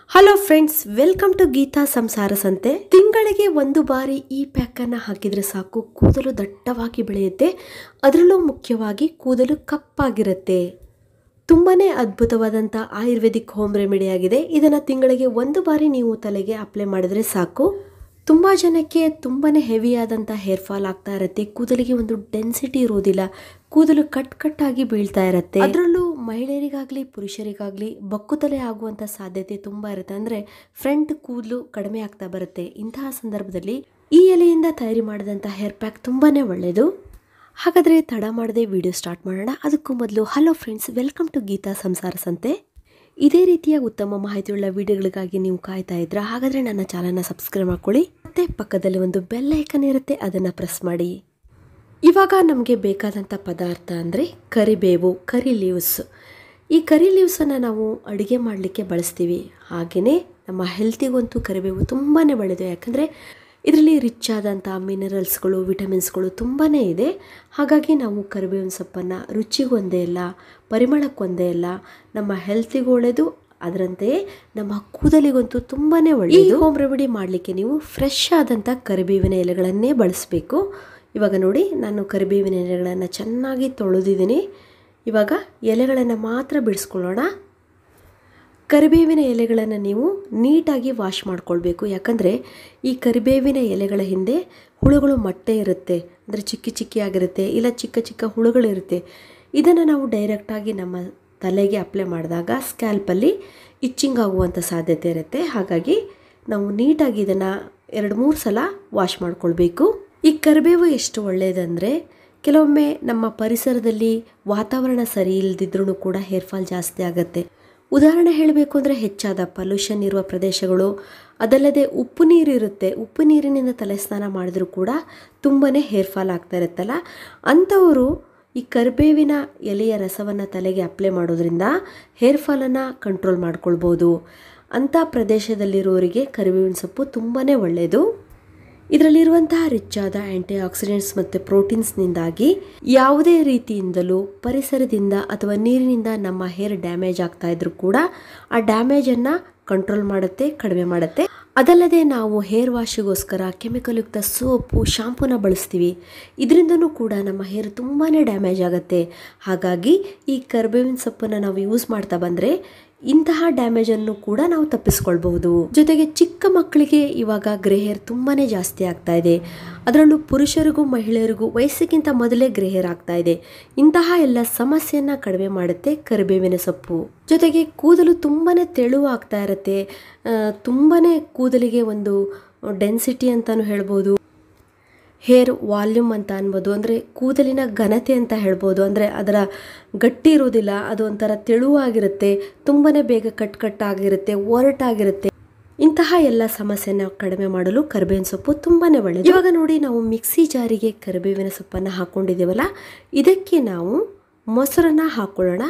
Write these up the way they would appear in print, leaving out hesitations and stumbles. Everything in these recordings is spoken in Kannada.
Hello friends, welcome to Geeta Samsara Sante. ತಿಂಗಳಿಗೆ ಒಂದು ಬಾರಿ ಈ ಪ್ಯಾಕ್ ಅನ್ನ ಹಾಕಿದ್ರೆ ಸಾಕು, ಕೂದಲು ದಟ್ಟವಾಗಿ ಬೆಳೆಯುತ್ತೆ. ಅದರಲ್ಲೂ ಮುಖ್ಯವಾಗಿ ಕೂದಲು ಕಪ್ಪಾಗಿರುತ್ತೆ. ತುಂಬಾನೇ ಅದ್ಭುತವಾದಂಥ ಆಯುರ್ವೇದಿಕ್ ಹೋಮ್ ರೆಮಿಡಿ ಆಗಿದೆ. ಇದನ್ನು ತಿಂಗಳಿಗೆ ಒಂದು ಬಾರಿ ನೀವು ತಲೆಗೆ ಅಪ್ಲೈ ಮಾಡಿದ್ರೆ ಸಾಕು. ತುಂಬ ಜನಕ್ಕೆ ತುಂಬಾ ಹೆವಿ ಆದಂಥ ಹೇರ್ ಫಾಲ್ ಆಗ್ತಾ ಇರುತ್ತೆ. ಕೂದಲಿಗೆ ಒಂದು ಡೆನ್ಸಿಟಿ ಇರೋದಿಲ್ಲ, ಕೂದಲು ಕಟ್ಟಾಗಿ ಬೀಳ್ತಾ ಇರುತ್ತೆ. ಅದರಲ್ಲೂ ಮಹಿಳೆಯರಿಗಾಗಲಿ ಪುರುಷರಿಗಾಗಲಿ ಬಕ್ಕುತಲೆ ಆಗುವಂಥ ಸಾಧ್ಯತೆ ತುಂಬ ಇರುತ್ತೆ. ಅಂದರೆ ಫ್ರಂಟ್ ಕೂದಲು ಕಡಿಮೆ ಆಗ್ತಾ ಬರುತ್ತೆ. ಇಂತಹ ಸಂದರ್ಭದಲ್ಲಿ ಈ ಎಲೆಯಿಂದ ತಯಾರಿ ಮಾಡಿದಂಥ ಹೇರ್ ಪ್ಯಾಕ್ ತುಂಬಾ ಒಳ್ಳೆಯದು. ಹಾಗಾದರೆ ತಡ ಮಾಡದೆ ವಿಡಿಯೋ ಸ್ಟಾರ್ಟ್ ಮಾಡೋಣ. ಅದಕ್ಕೂ ಮೊದಲು hello friends, welcome to Geeta Samsara Sante. ಇದೇ ರೀತಿಯ ಉತ್ತಮ ಮಾಹಿತಿಯುಳ್ಳ ವಿಡಿಯೋಗಳಿಗಾಗಿ ನೀವು ಕಾಯ್ತಾ ಇದ್ರಾ? ಹಾಗಾದರೆ ನನ್ನ ಚಾನಲ್ನ ಸಬ್ಸ್ಕ್ರೈಬ್ ಮಾಡ್ಕೊಳ್ಳಿ. ಮತ್ತೆ ಪಕ್ಕದಲ್ಲಿ ಒಂದು ಬೆಲ್ ಐಕನ್ ಇರುತ್ತೆ, ಅದನ್ನು ಪ್ರೆಸ್ ಮಾಡಿ. ಇವಾಗ ನಮಗೆ ಬೇಕಾದಂಥ ಪದಾರ್ಥ ಅಂದರೆ ಕರಿಬೇವು, ಕರಿ ಲೀವ್ಸ್. ಈ ಕರಿ ಲೀವ್ಸನ್ನು ನಾವು ಅಡುಗೆ ಮಾಡಲಿಕ್ಕೆ ಬಳಸ್ತೀವಿ. ಹಾಗೆಯೇ ನಮ್ಮ ಹೆಲ್ತಿಗಂತೂ ಕರಿಬೇವು ತುಂಬಾ ಒಳ್ಳೆಯದು. ಯಾಕಂದರೆ ಇದರಲ್ಲಿ ರಿಚ್ ಆದಂಥ ಮಿನರಲ್ಸ್ಗಳು, ವಿಟಮಿನ್ಸ್ಗಳು ತುಂಬಾ ಇದೆ. ಹಾಗಾಗಿ ನಾವು ಕರಿಬೇವಿನ ಸೊಪ್ಪನ್ನು ರುಚಿಗೊಂದೇ ಇಲ್ಲ, ಪರಿಮಳಕ್ಕೊಂದೇ ಇಲ್ಲ, ನಮ್ಮ ಹೆಲ್ತಿಗೂ ಒಳ್ಳೆಯದು. ಅದರಂತೆಯೇ ನಮ್ಮ ಕೂದಲಿಗಂತೂ ತುಂಬಾ ಒಳ್ಳೆಯದು. ಈ ಹೋಮ್ ರೆಮಿಡಿ ಮಾಡಲಿಕ್ಕೆ ನೀವು ಫ್ರೆಶ್ ಆದಂಥ ಕರಿಬೇವಿನ ಎಲೆಗಳನ್ನೇ ಬಳಸಬೇಕು. ಇವಾಗ ನೋಡಿ, ನಾನು ಕರಿಬೇವಿನ ಎಲೆಗಳನ್ನು ಚೆನ್ನಾಗಿ ತೊಳೆದಿದ್ದೀನಿ. ಇವಾಗ ಎಲೆಗಳನ್ನು ಮಾತ್ರ ಬಿಡಿಸ್ಕೊಳ್ಳೋಣ. ಕರಿಬೇವಿನ ಎಲೆಗಳನ್ನು ನೀವು ನೀಟಾಗಿ ವಾಶ್ ಮಾಡ್ಕೊಳ್ಬೇಕು. ಯಾಕಂದರೆ ಈ ಕರಿಬೇವಿನ ಎಲೆಗಳ ಹಿಂದೆ ಹುಳುಗಳು ಮೊಟ್ಟೆ ಇರುತ್ತೆ. ಅಂದರೆ ಚಿಕ್ಕಿ ಆಗಿರುತ್ತೆ, ಇಲ್ಲ ಚಿಕ್ಕ ಹುಳುಗಳಿರುತ್ತೆ. ಇದನ್ನು ನಾವು ಡೈರೆಕ್ಟಾಗಿ ನಮ್ಮ ತಲೆಗೆ ಅಪ್ಲೈ ಮಾಡಿದಾಗ ಸ್ಕ್ಯಾಲ್ಪಲ್ಲಿ ಇಚ್ಚಿಂಗ್ ಆಗುವಂಥ ಸಾಧ್ಯತೆ ಇರುತ್ತೆ. ಹಾಗಾಗಿ ನಾವು ನೀಟಾಗಿ ಇದನ್ನು 2-3 ಸಲ ವಾಶ್ ಮಾಡ್ಕೊಳ್ಬೇಕು. ಈ ಕರಿಬೇವು ಎಷ್ಟು ಒಳ್ಳೆಯದಂದರೆ, ಕೆಲವೊಮ್ಮೆ ನಮ್ಮ ಪರಿಸರದಲ್ಲಿ ವಾತಾವರಣ ಸರಿ ಇಲ್ಲದಿದ್ರೂ ಕೂಡ ಹೇರ್ ಫಾಲ್ ಜಾಸ್ತಿ ಆಗುತ್ತೆ. ಉದಾಹರಣೆ ಹೇಳಬೇಕು ಅಂದರೆ, ಹೆಚ್ಚಾದ ಪೊಲ್ಯೂಷನ್ ಇರುವ ಪ್ರದೇಶಗಳು, ಅದಲ್ಲದೆ ಉಪ್ಪು ನೀರು ಇರುತ್ತೆ. ಉಪ್ಪು ನೀರಿನಿಂದ ತಲೆ ಸ್ನಾನ ಮಾಡಿದ್ರೂ ಕೂಡ ತುಂಬಾ ಹೇರ್ ಫಾಲ್ ಆಗ್ತಾ ಇರುತ್ತಲ್ಲ, ಅಂಥವರು ಈ ಕರಿಬೇವಿನ ಎಲೆಯ ರಸವನ್ನು ತಲೆಗೆ ಅಪ್ಲೈ ಮಾಡೋದ್ರಿಂದ ಹೇರ್ ಫಾಲನ್ನು ಕಂಟ್ರೋಲ್ ಮಾಡ್ಕೊಳ್ಬೋದು. ಅಂಥ ಪ್ರದೇಶದಲ್ಲಿರೋರಿಗೆ ಕರಿಬೇವಿನ ಸೊಪ್ಪು ತುಂಬಾ ಒಳ್ಳೆಯದು. ಇದರಲ್ಲಿರುವಂತಹ ರಿಚ್ ಆದ ಆ್ಯಂಟಿ ಆಕ್ಸಿಡೆಂಟ್ಸ್ ಮತ್ತು ಪ್ರೋಟೀನ್ಸ್ನಿಂದಾಗಿ ಯಾವುದೇ ರೀತಿಯಿಂದಲೂ ಪರಿಸರದಿಂದ ಅಥವಾ ನೀರಿನಿಂದ ನಮ್ಮ ಹೇರ್ ಡ್ಯಾಮೇಜ್ ಆಗ್ತಾ ಇದ್ರೂ ಕೂಡ ಆ ಡ್ಯಾಮೇಜನ್ನು ಕಂಟ್ರೋಲ್ ಮಾಡುತ್ತೆ, ಕಡಿಮೆ ಮಾಡುತ್ತೆ. ಅದಲ್ಲದೆ ನಾವು ಹೇರ್ ವಾಶಿಗೋಸ್ಕರ ಕೆಮಿಕಲ್ ಯುಕ್ತ ಸೋಪು, ಶಾಂಪೂನ ಬಳಸ್ತೀವಿ. ಇದರಿಂದನೂ ಕೂಡ ನಮ್ಮ ಹೇರ್ ತುಂಬಾ ಡ್ಯಾಮೇಜ್ ಆಗುತ್ತೆ. ಹಾಗಾಗಿ ಈ ಕರಿಬೇವಿನ ಸೊಪ್ಪನ್ನು ನಾವು ಯೂಸ್ ಮಾಡ್ತಾ ಬಂದರೆ ಇಂತಹ ಡ್ಯಾಮೇಜನ್ನು ಕೂಡ ನಾವು ತಪ್ಪಿಸ್ಕೊಳ್ಬಹುದು. ಜೊತೆಗೆ ಚಿಕ್ಕ ಮಕ್ಕಳಿಗೆ ಇವಾಗ ಗ್ರೇ ಹೇರ್ ತುಂಬಾ ಜಾಸ್ತಿ ಆಗ್ತಾ ಇದೆ. ಅದರಲ್ಲೂ ಪುರುಷರಿಗೂ ಮಹಿಳೆಯರಿಗೂ ವಯಸ್ಸಿಗಿಂತ ಮೊದಲೇ ಗ್ರೇ ಹೇರ್ ಆಗ್ತಾ ಇದೆ. ಇಂತಹ ಎಲ್ಲ ಸಮಸ್ಯೆಯನ್ನು ಕಡಿಮೆ ಮಾಡುತ್ತೆ ಕರಿಬೇವಿನ ಸೊಪ್ಪು. ಜೊತೆಗೆ ಕೂದಲು ತುಂಬಾ ತೆಳುವಾಗ್ತಾ ಇರುತ್ತೆ. ತುಂಬಾ ಕೂದಲಿಗೆ ಒಂದು ಡೆನ್ಸಿಟಿ ಅಂತಲೂ ಹೇಳ್ಬೋದು, ಹೇರ್ ವಾಲ್ಯೂಮ್ ಅಂತ ಅನ್ಬೋದು. ಅಂದರೆ ಕೂದಲಿನ ಘನತೆ ಅಂತ ಹೇಳ್ಬೋದು. ಅಂದರೆ ಅದರ ಗಟ್ಟಿ ಇರೋದಿಲ್ಲ, ಅದು ಒಂಥರ ತೆಳುವಾಗಿರುತ್ತೆ, ತುಂಬಾ ಬೇಗ ಕಟ್ಟಾಗಿರುತ್ತೆ, ಒರಟಾಗಿರುತ್ತೆ. ಇಂತಹ ಎಲ್ಲ ಸಮಸ್ಯೆನ ಕಡಿಮೆ ಮಾಡಲು ಕರಿಬೇವಿನ ಸೊಪ್ಪು ತುಂಬಾ ಒಳ್ಳೆಯದು. ಇವಾಗ ನೋಡಿ, ನಾವು ಮಿಕ್ಸಿ ಜಾರಿಗೆ ಕರಿಬೇವಿನ ಸೊಪ್ಪನ್ನು ಹಾಕ್ಕೊಂಡಿದ್ದೀವಲ್ಲ, ಇದಕ್ಕೆ ನಾವು ಮೊಸರನ್ನು ಹಾಕ್ಕೊಳ್ಳೋಣ.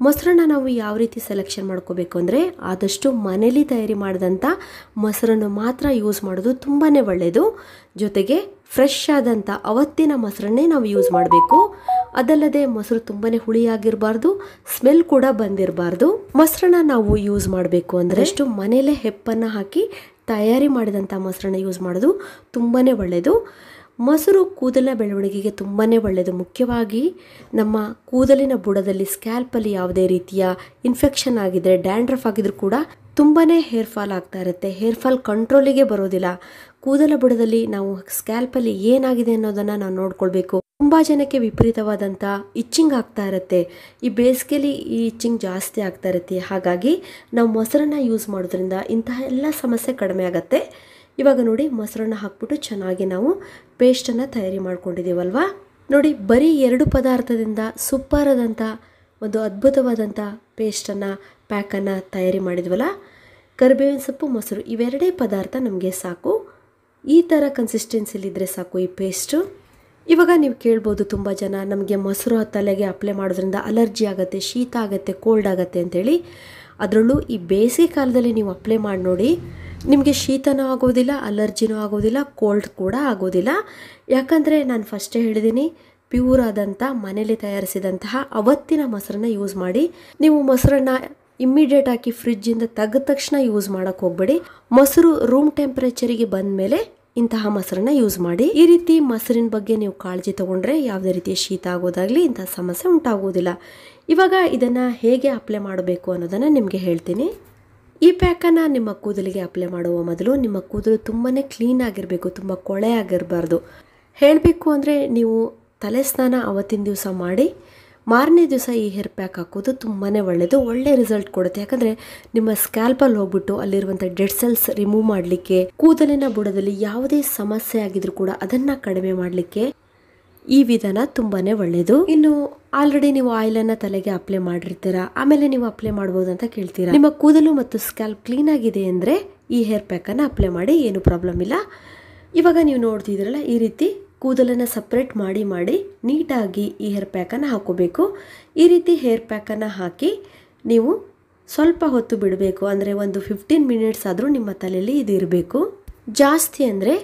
ಮೊಸರನ್ನು ನಾವು ಯಾವ ರೀತಿ ಸೆಲೆಕ್ಷನ್ ಮಾಡ್ಕೋಬೇಕು ಅಂದರೆ, ಆದಷ್ಟು ಮನೇಲಿ ತಯಾರಿ ಮಾಡಿದಂಥ ಮೊಸರನ್ನು ಮಾತ್ರ ಯೂಸ್ ಮಾಡೋದು ತುಂಬಾ ಒಳ್ಳೆಯದು. ಜೊತೆಗೆ ಫ್ರೆಶ್ ಆದಂಥ ಅವತ್ತಿನ ಮೊಸರನ್ನೇ ನಾವು ಯೂಸ್ ಮಾಡಬೇಕು. ಅದಲ್ಲದೆ ಮೊಸರು ತುಂಬಾ ಹುಳಿಯಾಗಿರಬಾರ್ದು, ಸ್ಮೆಲ್ ಕೂಡ ಬಂದಿರಬಾರ್ದು. ಮೊಸರನ್ನ ನಾವು ಯೂಸ್ ಮಾಡಬೇಕು ಅಂದರೆ ಅಷ್ಟು ಮನೇಲೇ ಹೆಪ್ಪನ್ನು ಹಾಕಿ ತಯಾರಿ ಮಾಡಿದಂಥ ಮೊಸರನ್ನ ಯೂಸ್ ಮಾಡೋದು ತುಂಬಾ ಒಳ್ಳೆಯದು. ಮೊಸರು ಕೂದಲಿನ ಬೆಳವಣಿಗೆಗೆ ತುಂಬಾ ಒಳ್ಳೆಯದು. ಮುಖ್ಯವಾಗಿ ನಮ್ಮ ಕೂದಲಿನ ಬುಡದಲ್ಲಿ, ಸ್ಕ್ಯಾಲ್ಪಲ್ಲಿ ಯಾವುದೇ ರೀತಿಯ ಇನ್ಫೆಕ್ಷನ್ ಆಗಿದ್ರೆ, ಡ್ಯಾಂಡ್ರಫ್ ಆಗಿದ್ರೂ ಕೂಡ ತುಂಬಾ ಹೇರ್ ಫಾಲ್ ಆಗ್ತಾ ಇರುತ್ತೆ. ಹೇರ್ ಫಾಲ್ ಕಂಟ್ರೋಲಿಗೆ ಬರೋದಿಲ್ಲ. ಕೂದಲ ಬುಡದಲ್ಲಿ ನಾವು ಸ್ಕ್ಯಾಲ್ಪಲ್ಲಿ ಏನಾಗಿದೆ ಅನ್ನೋದನ್ನು ನಾವು ನೋಡ್ಕೊಳ್ಬೇಕು. ತುಂಬ ಜನಕ್ಕೆ ವಿಪರೀತವಾದಂಥ ಇಚ್ಚಿಂಗ್ ಆಗ್ತಾ ಇರುತ್ತೆ. ಈ ಬೇಸಿಗೆಯಲ್ಲಿ ಈ ಇಚ್ಚಿಂಗ್ ಜಾಸ್ತಿ ಆಗ್ತಾ ಇರುತ್ತೆ. ಹಾಗಾಗಿ ನಾವು ಮೊಸರನ್ನು ಯೂಸ್ ಮಾಡೋದ್ರಿಂದ ಇಂತಹ ಎಲ್ಲ ಸಮಸ್ಯೆ ಕಡಿಮೆ ಆಗುತ್ತೆ. ಇವಾಗ ನೋಡಿ, ಮೊಸರನ್ನು ಹಾಕ್ಬಿಟ್ಟು ಚೆನ್ನಾಗಿ ನಾವು ಪೇಸ್ಟನ್ನು ತಯಾರಿ ಮಾಡ್ಕೊಂಡಿದ್ದೀವಲ್ವ. ನೋಡಿ, ಬರೀ 2 ಪದಾರ್ಥದಿಂದ ಸೂಪರ್ ಆದಂಥ ಒಂದು ಅದ್ಭುತವಾದಂಥ ಪೇಸ್ಟನ್ನು, ಪ್ಯಾಕನ್ನು ತಯಾರಿ ಮಾಡಿದ್ವಲ್ಲ. ಕರಿಬೇವಿನ ಸೊಪ್ಪು, ಮೊಸರು, ಇವೆರಡೇ ಪದಾರ್ಥ ನಮಗೆ ಸಾಕು. ಈ ಥರ ಕನ್ಸಿಸ್ಟೆನ್ಸಿಲಿದ್ದರೆ ಸಾಕು ಈ ಪೇಸ್ಟು. ಇವಾಗ ನೀವು ಕೇಳ್ಬೋದು ತುಂಬ ಜನ, ನಮಗೆ ಮೊಸರು ತಲೆಗೆ ಅಪ್ಲೈ ಮಾಡೋದ್ರಿಂದ ಅಲರ್ಜಿ ಆಗುತ್ತೆ, ಶೀತ ಆಗುತ್ತೆ, ಕೋಲ್ಡ್ ಆಗುತ್ತೆ ಅಂತೇಳಿ. ಅದರಲ್ಲೂ ಈ ಬೇಸಿಗೆ ಕಾಲದಲ್ಲಿ ನೀವು ಅಪ್ಲೈ ಮಾಡಿ ನೋಡಿ, ನಿಮಗೆ ಶೀತನೂ ಆಗೋದಿಲ್ಲ, ಅಲರ್ಜಿನೂ ಆಗೋದಿಲ್ಲ, ಕೋಲ್ಡ್ ಕೂಡ ಆಗೋದಿಲ್ಲ. ಯಾಕಂದರೆ ನಾನು ಫಸ್ಟೇ ಹೇಳಿದ್ದೀನಿ, ಪ್ಯೂರ್ ಆದಂಥ ಮನೇಲಿ ತಯಾರಿಸಿದಂತಹ ಅವತ್ತಿನ ಮೊಸರನ್ನ ಯೂಸ್ ಮಾಡಿ. ನೀವು ಮೊಸರನ್ನ ಇಮ್ಮಿಡಿಯೇಟ್ ಆಗಿ ಫ್ರಿಡ್ಜಿಂದ ತೆಗೆದ ತಕ್ಷಣ ಯೂಸ್ ಮಾಡಕ್ಕೆ ಹೋಗಬೇಡಿ. ಮೊಸರು ರೂಮ್ ಟೆಂಪರೇಚರಿಗೆ ಬಂದ ಮೇಲೆ ಇಂತಹ ಮೊಸರನ್ನ ಯೂಸ್ ಮಾಡಿ. ಈ ರೀತಿ ಮೊಸರಿನ ಬಗ್ಗೆ ನೀವು ಕಾಳಜಿ ತಗೊಂಡ್ರೆ ಯಾವುದೇ ರೀತಿಯ ಶೀತ ಆಗೋದಾಗ್ಲಿ ಇಂತಹ ಸಮಸ್ಯೆ ಉಂಟಾಗೋದಿಲ್ಲ. ಇವಾಗ ಇದನ್ನು ಹೇಗೆ ಅಪ್ಲೈ ಮಾಡಬೇಕು ಅನ್ನೋದನ್ನು ನಿಮಗೆ ಹೇಳ್ತೀನಿ. ಈ ಪ್ಯಾಕನ್ನು ನಿಮ್ಮ ಕೂದಲಿಗೆ ಅಪ್ಲೈ ಮಾಡುವ ಮೊದಲು ನಿಮ್ಮ ಕೂದಲು ತುಂಬಾ ಕ್ಲೀನ್ ಆಗಿರಬೇಕು, ತುಂಬ ಕೊಳೆ ಆಗಿರಬಾರ್ದು. ಹೇಳಬೇಕು ಅಂದರೆ ನೀವು ತಲೆ ಸ್ನಾನ ಅವತ್ತಿನ ದಿವಸ ಮಾಡಿ ಮಾರನೇ ದಿವಸ ಈ ಹೇರ್ ಪ್ಯಾಕ್ ಹಾಕೋದು ತುಂಬಾ ಒಳ್ಳೆಯದು, ಒಳ್ಳೆ ರಿಸಲ್ಟ್ ಕೊಡುತ್ತೆ. ಯಾಕಂದರೆ ನಿಮ್ಮ ಸ್ಕ್ಯಾಲ್ಪಲ್ಲಿ ಹೋಗ್ಬಿಟ್ಟು ಅಲ್ಲಿರುವಂಥ ಡೆಡ್ ಸೆಲ್ಸ್ ರಿಮೂವ್ ಮಾಡಲಿಕ್ಕೆ, ಕೂದಲಿನ ಬುಡದಲ್ಲಿ ಯಾವುದೇ ಸಮಸ್ಯೆ ಆಗಿದ್ರೂ ಕೂಡ ಅದನ್ನು ಕಡಿಮೆ ಮಾಡಲಿಕ್ಕೆ ಈ ವಿಧಾನ ತುಂಬಾ ಒಳ್ಳೆಯದು. ಇನ್ನು ಆಲ್ರೆಡಿ ನೀವು ಆಯಿಲನ್ನು ತಲೆಗೆ ಅಪ್ಲೈ ಮಾಡಿರ್ತೀರಾ, ಆಮೇಲೆ ನೀವು ಅಪ್ಲೈ ಮಾಡ್ಬೋದು ಅಂತ ಕೇಳ್ತೀರಾ. ನಿಮ್ಮ ಕೂದಲು ಮತ್ತು ಸ್ಕ್ಯಾಲ್ಪ್ ಕ್ಲೀನ್ ಆಗಿದೆ ಅಂದರೆ ಈ ಹೇರ್ ಪ್ಯಾಕನ್ನು ಅಪ್ಲೈ ಮಾಡಿ, ಏನು ಪ್ರಾಬ್ಲಮ್ ಇಲ್ಲ. ಇವಾಗ ನೀವು ನೋಡ್ತಿದ್ದೀರಲ್ಲ, ಈ ರೀತಿ ಕೂದಲನ್ನು ಸಪ್ರೇಟ್ ಮಾಡಿ ನೀಟಾಗಿ ಈ ಹೇರ್ ಪ್ಯಾಕನ್ನು ಹಾಕೋಬೇಕು. ಈ ರೀತಿ ಹೇರ್ ಪ್ಯಾಕನ್ನು ಹಾಕಿ ನೀವು ಸ್ವಲ್ಪ ಹೊತ್ತು ಬಿಡಬೇಕು. ಅಂದರೆ ಒಂದು 15 ಮಿನಿಟ್ಸ್ ಆದರೂ ನಿಮ್ಮ ತಲೆಯಲ್ಲಿ ಇದು ಇರಬೇಕು. ಜಾಸ್ತಿ ಅಂದರೆ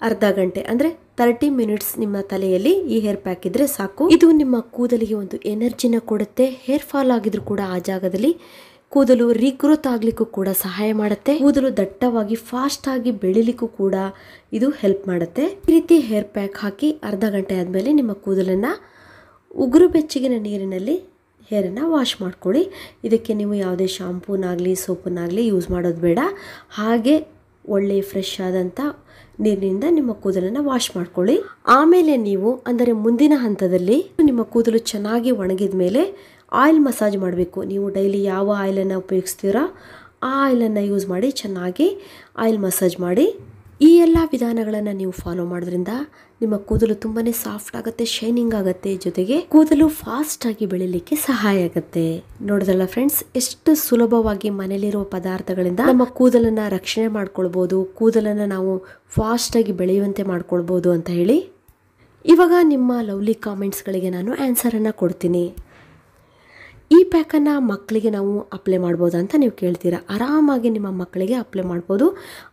ಅರ್ಧ ಗಂಟೆ, ಅಂದರೆ 30 ಮಿನಿಟ್ಸ್ ನಿಮ್ಮ ತಲೆಯಲ್ಲಿ ಈ ಹೇರ್ ಪ್ಯಾಕ್ ಇದ್ರೆ ಸಾಕು. ಇದು ನಿಮ್ಮ ಕೂದಲಿಗೆ ಒಂದು ಎನರ್ಜಿನ ಕೊಡುತ್ತೆ. ಹೇರ್ ಫಾಲ್ ಆಗಿದ್ರು ಕೂಡ ಆ ಜಾಗದಲ್ಲಿ ಕೂದಲು ರೀಗ್ರೋತ್ ಆಗ್ಲಿಕ್ಕೂ ಕೂಡ ಸಹಾಯ ಮಾಡುತ್ತೆ. ಕೂದಲು ದಟ್ಟವಾಗಿ ಫಾಸ್ಟ್ ಆಗಿ ಬೆಳಿಲಿಕ್ಕೂ ಕೂಡ ಇದು ಹೆಲ್ಪ್ ಮಾಡುತ್ತೆ. ಈ ರೀತಿ ಹೇರ್ ಪ್ಯಾಕ್ ಹಾಕಿ ಅರ್ಧ ಗಂಟೆ ಆದಮೇಲೆ ನಿಮ್ಮ ಕೂದಲನ್ನ ಉಗುರು ಬೆಚ್ಚಗಿನ ನೀರಿನಲ್ಲಿ ಹೇರನ್ನು ವಾಶ್ ಮಾಡ್ಕೊಳ್ಳಿ. ಇದಕ್ಕೆ ನೀವು ಯಾವುದೇ ಶಾಂಪೂನಾಗಲಿ ಸೋಪನ್ನಾಗಲಿ ಯೂಸ್ ಮಾಡೋದು ಬೇಡ. ಹಾಗೆ ಒಳ್ಳೆ ಫ್ರೆಶ್ ಆದಂಥ ನೀರಿನಿಂದ ನಿಮ್ಮ ಕೂದಲನ್ನು ವಾಶ್ ಮಾಡ್ಕೊಳ್ಳಿ. ಆಮೇಲೆ ನೀವು ಅಂದರೆ ಮುಂದಿನ ಹಂತದಲ್ಲಿ ನಿಮ್ಮ ಕೂದಲು ಚೆನ್ನಾಗಿ ಒಣಗಿದ ಮೇಲೆ ಆಯಿಲ್ ಮಸಾಜ್ ಮಾಡಬೇಕು. ನೀವು ಡೈಲಿ ಯಾವ ಆಯಿಲನ್ನು ಉಪಯೋಗಿಸ್ತೀರೋ ಆ ಆಯಿಲನ್ನು ಯೂಸ್ ಮಾಡಿ ಚೆನ್ನಾಗಿ ಆಯಿಲ್ ಮಸಾಜ್ ಮಾಡಿ. ಈ ಎಲ್ಲ ವಿಧಾನಗಳನ್ನು ನೀವು ಫಾಲೋ ಮಾಡೋದ್ರಿಂದ ನಿಮ್ಮ ಕೂದಲು ತುಂಬಾ ಸಾಫ್ಟ್ ಆಗುತ್ತೆ, ಶೈನಿಂಗ್ ಆಗುತ್ತೆ, ಜೊತೆಗೆ ಕೂದಲು ಫಾಸ್ಟ್ ಆಗಿ ಬೆಳಿಲಿಕ್ಕೆ ಸಹಾಯ ಆಗುತ್ತೆ. ನೋಡಿದ್ರಲ್ಲ ಫ್ರೆಂಡ್ಸ್, ಎಷ್ಟು ಸುಲಭವಾಗಿ ಮನೆಯಲ್ಲಿರುವ ಪದಾರ್ಥಗಳಿಂದ ನಮ್ಮ ಕೂದಲನ್ನು ರಕ್ಷಣೆ ಮಾಡ್ಕೊಳ್ಬೋದು, ಕೂದಲನ್ನು ನಾವು ಫಾಸ್ಟ್ ಆಗಿ ಬೆಳೆಯುವಂತೆ ಮಾಡ್ಕೊಳ್ಬೋದು ಅಂತ ಹೇಳಿ. ಇವಾಗ ನಿಮ್ಮ ಲವ್ಲಿ ಕಾಮೆಂಟ್ಸ್ಗಳಿಗೆ ನಾನು ಆನ್ಸರನ್ನು ಕೊಡ್ತೀನಿ. ಈ ಪ್ಯಾಕನ್ನು ಮಕ್ಕಳಿಗೆ ನಾವು ಅಪ್ಲೈ ಮಾಡ್ಬೋದು ಅಂತ ನೀವು ಕೇಳ್ತೀರಾ. ಆರಾಮಾಗಿ ನಿಮ್ಮ ಮಕ್ಕಳಿಗೆ ಅಪ್ಲೈ ಮಾಡ್ಬೋದು.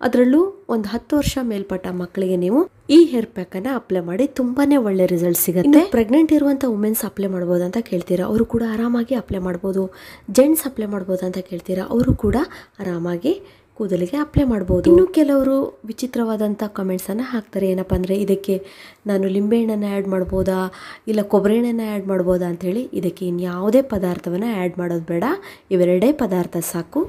ಅದರಲ್ಲೂ ಒಂದು 10 ವರ್ಷ ಮೇಲ್ಪಟ್ಟ ಮಕ್ಕಳಿಗೆ ನೀವು ಈ ಹೇರ್ ಪ್ಯಾಕನ್ನು ಅಪ್ಲೈ ಮಾಡಿ ತುಂಬಾ ಒಳ್ಳೆ ರಿಸಲ್ಟ್ ಸಿಗುತ್ತೆ. ಪ್ರೆಗ್ನೆಂಟ್ ಇರುವಂಥ ವುಮೆನ್ಸ್ ಅಪ್ಲೈ ಮಾಡ್ಬೋದು ಅಂತ ಕೇಳ್ತೀರಾ, ಅವರು ಕೂಡ ಆರಾಮಾಗಿ ಅಪ್ಲೈ ಮಾಡ್ಬೋದು. ಜೆಂಟ್ಸ್ ಅಪ್ಲೈ ಮಾಡ್ಬೋದು ಅಂತ ಕೇಳ್ತೀರಾ, ಅವರು ಕೂಡ ಆರಾಮಾಗಿ ಕೂದಲಿಗೆ ಅಪ್ಲೈ ಮಾಡ್ಬೋದು. ಇನ್ನು ಕೆಲವರು ವಿಚಿತ್ರವಾದಂಥ ಕಮೆಂಟ್ಸನ್ನು ಹಾಕ್ತಾರೆ. ಏನಪ್ಪ ಅಂದರೆ, ಇದಕ್ಕೆ ನಾನು ಲಿಂಬೆಹಣ್ಣನ್ನು ಆ್ಯಡ್ ಮಾಡ್ಬೋದಾ, ಇಲ್ಲ ಕೊಬ್ಬರಿ ಎಣ್ಣೆನ ಆ್ಯಡ್ ಮಾಡ್ಬೋದಾ ಅಂಥೇಳಿ. ಇದಕ್ಕೆ ಇನ್ಯಾವುದೇ ಪದಾರ್ಥವನ್ನು ಆ್ಯಡ್ ಮಾಡೋದು ಬೇಡ, ಇವೆರಡೇ ಪದಾರ್ಥ ಸಾಕು.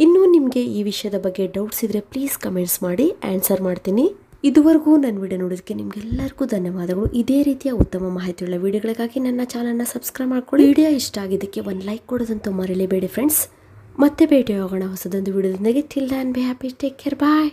ಇನ್ನೂ ನಿಮಗೆ ಈ ವಿಷಯದ ಬಗ್ಗೆ ಡೌಟ್ಸ್ ಇದ್ದರೆ ಪ್ಲೀಸ್ ಕಮೆಂಟ್ಸ್ ಮಾಡಿ, ಆನ್ಸರ್ ಮಾಡ್ತೀನಿ. ಇದುವರೆಗೂ ನನ್ನ ವಿಡಿಯೋ ನೋಡೋದಕ್ಕೆ ನಿಮಗೆಲ್ಲರಿಗೂ ಧನ್ಯವಾದಗಳು. ಇದೇ ರೀತಿಯ ಉತ್ತಮ ಮಾಹಿತಿಯುಳ್ಳ ವಿಡಿಯೋಗಳಿಗಾಗಿ ನನ್ನ ಚಾನಲ್ನ ಸಬ್ಸ್ಕ್ರೈಬ್ ಮಾಡ್ಕೊಳ್ಳಿ. ವಿಡಿಯೋ ಇಷ್ಟ ಆಗಿದ್ದಕ್ಕೆ ಒಂದು ಲೈಕ್ ಕೊಡೋದಂತೂ ಮರೀಲೇಬೇಡಿ ಫ್ರೆಂಡ್ಸ್. ಮತ್ತೆ ಭೇಟಿಯಾಗೋಣ ಹೊಸದೊಂದು ವಿಡಿಯೋದೊಂದಿಗೆ. Till then be happy, take care, bye.